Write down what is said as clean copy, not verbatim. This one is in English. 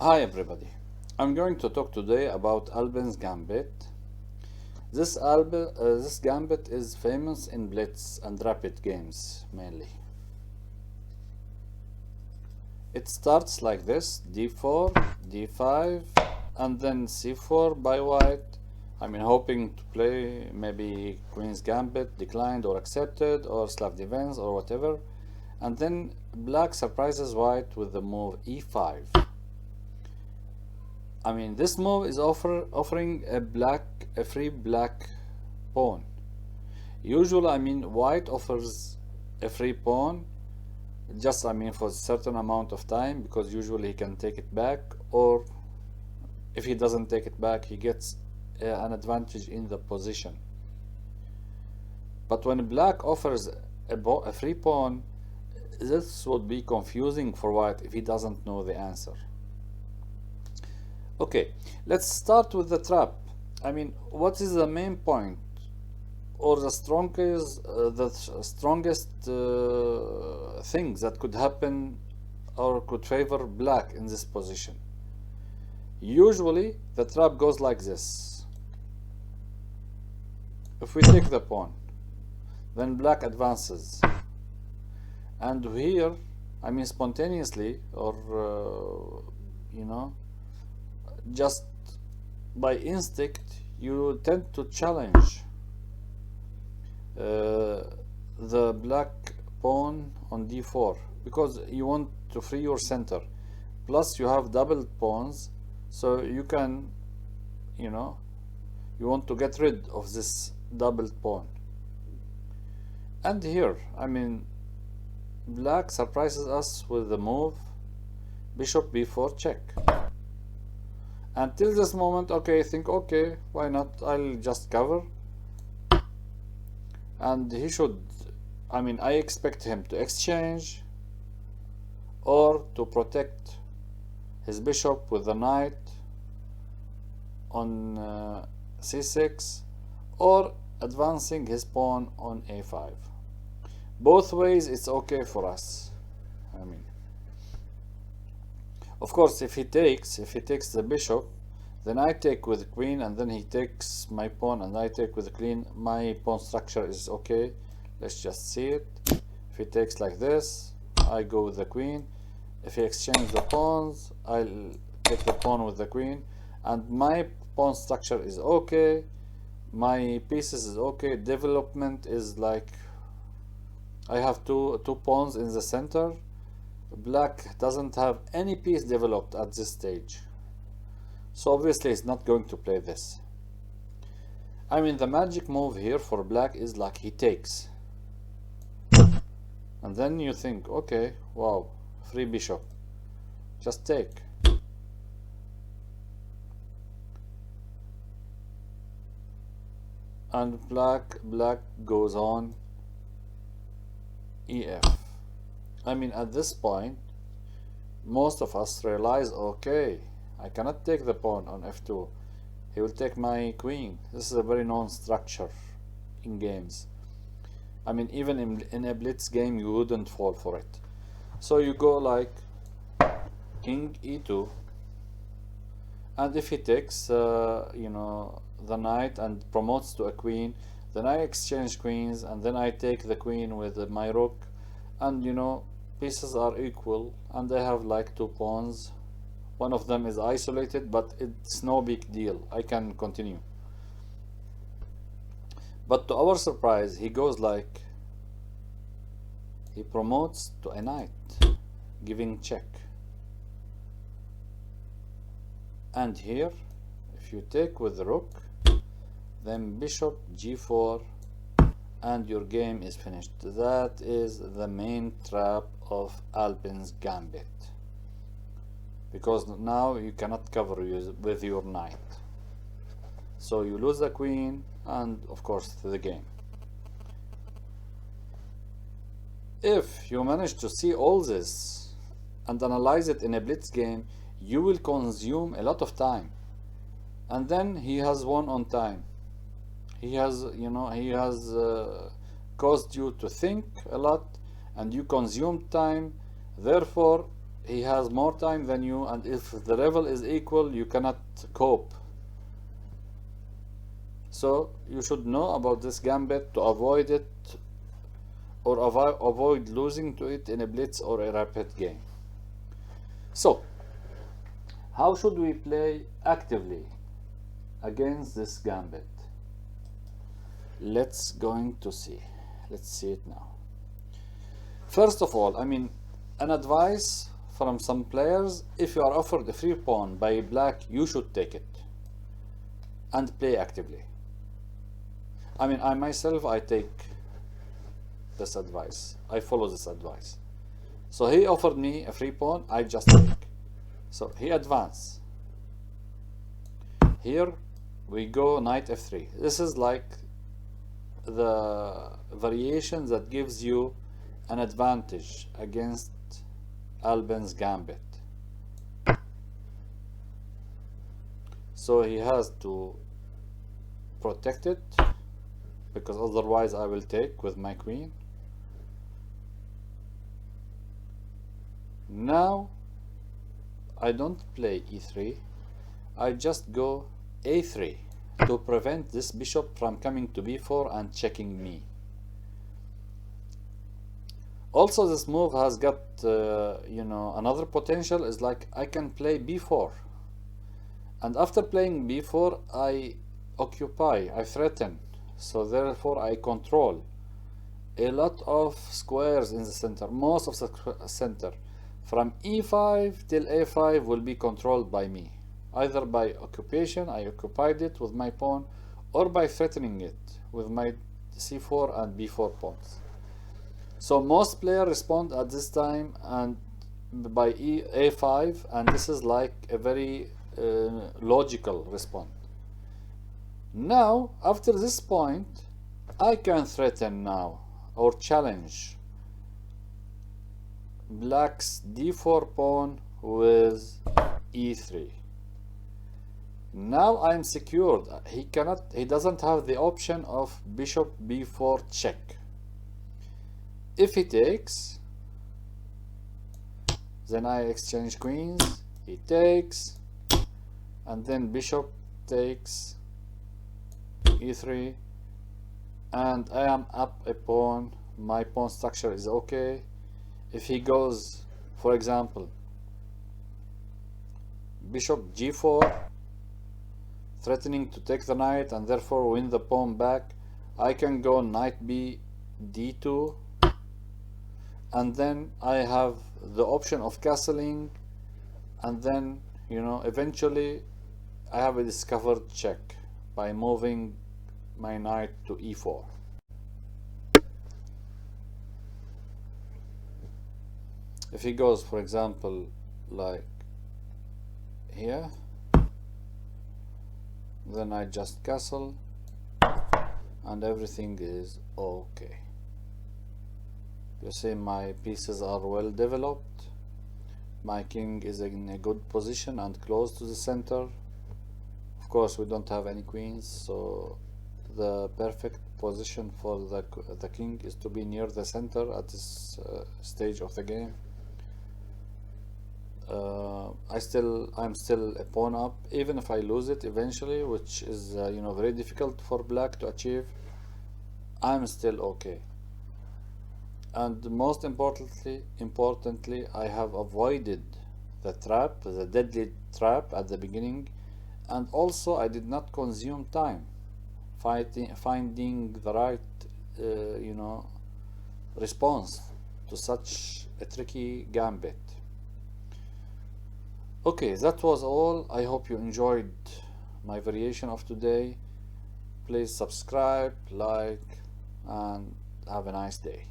Hi everybody, I'm going to talk today about Albin's gambit. This gambit is famous in blitz and rapid games mainly. It starts like this: d4, d5, and then c4 by white. Hoping to play maybe Queen's Gambit, declined or accepted, or Slav defense or whatever. And then black surprises white with the move e5. This move is offering a free black pawn. Usually, white offers a free pawn just for a certain amount of time, because usually he can take it back, or if he doesn't take it back, he gets an advantage in the position. But when black offers a free pawn, this would be confusing for white if he doesn't know the answer. Okay, let's start with the trap. What is the main point or the strongest things that could happen or could favor black in this position? Usually the trap goes like this. If we take the pawn, then black advances, and here spontaneously, or just by instinct, you tend to challenge the black pawn on d4, because you want to free your center. Plus you have doubled pawns, so you can, you want to get rid of this doubled pawn. And here, black surprises us with the move bishop b4 check. Until this moment, I think, okay, why not, I'll just cover. And he should, I expect him to exchange or to protect his bishop with the knight on c6, or advancing his pawn on a5. Both ways it's okay for us. Of course, if he takes the bishop, then I take with the queen, and then he takes my pawn and I take with the queen. My pawn structure is okay. Let's just see it. If he takes like this, I go with the queen. If he exchanges the pawns, I'll take the pawn with the queen, and my pawn structure is okay. My pieces is okay. Development is like, I have two pawns in the center. Black doesn't have any piece developed at this stage, so obviously he's not going to play this. The magic move here for black is like he takes, and then you think, okay, wow, free bishop, just take. And black goes on ef. At this point, most of us realize, okay, I cannot take the pawn on f2. He will take my queen. This is a very known structure in games. Even in a blitz game, you wouldn't fall for it. So you go like king e2, and if he takes, the knight and promotes to a queen, then I exchange queens, and then I take the queen with my rook, and pieces are equal, and I have like two pawns. One of them is isolated, but it's no big deal, I can continue. But to our surprise, he goes like, he promotes to a knight, giving check. And here, if you take with the rook, then bishop g4, and your game is finished. That is the main trap of Albin's gambit, because now you cannot cover with your knight, so you lose the queen and of course the game. If you manage to see all this and analyze it in a blitz game, you will consume a lot of time, and then he has won on time. He has caused you to think a lot, and you consume time. Therefore, he has more time than you, and if the level is equal, you cannot cope. So you should know about this gambit to avoid it, or avoid losing to it in a blitz or a rapid game. So how should we play actively against this gambit? Let's see it now. First of all, an advice from some players: if you are offered a free pawn by black, you should take it and play actively. I myself, I take this advice. I follow this advice. So he offered me a free pawn, I just take. So he advanced. Here we go knight f3. This is like the variation that gives you an advantage against Albin's gambit. So he has to protect it, because otherwise I will take with my queen. Now I don't play e3, I just go a3 to prevent this bishop from coming to b4 and checking me. Also, this move has got another potential, is like I can play b4, and after playing b4 I occupy, I threaten, so therefore I control a lot of squares in the center. Most of the center from e5 till a5 will be controlled by me, either by occupation, I occupied it with my pawn, or by threatening it with my c4 and b4 pawns. So most players respond at this time and by a5, and this is like a very logical response. Now after this point I can threaten now or challenge black's d4 pawn with e3. Now I'm secured. He doesn't have the option of bishop b4 check. If he takes, then I exchange queens, he takes, and then bishop takes e3, and I am up a pawn. My pawn structure is okay. If he goes, for example, bishop g4, threatening to take the knight and therefore win the pawn back, I can go knight b d2, and then I have the option of castling, and then eventually I have a discovered check by moving my knight to e4. If he goes, for example, like here, then I just castle and everything is okay. You see, my pieces are well developed, my king is in a good position and close to the center. Of course we don't have any queens, so the perfect position for the king is to be near the center at this stage of the game. I'm still a pawn up, even if I lose it eventually, which is very difficult for black to achieve. I'm still okay, and most importantly I have avoided the trap, the deadly trap at the beginning, and also I did not consume time finding the right response to such a tricky gambit. Okay, that was all. I hope you enjoyed my variation of today. Please subscribe, like, and have a nice day.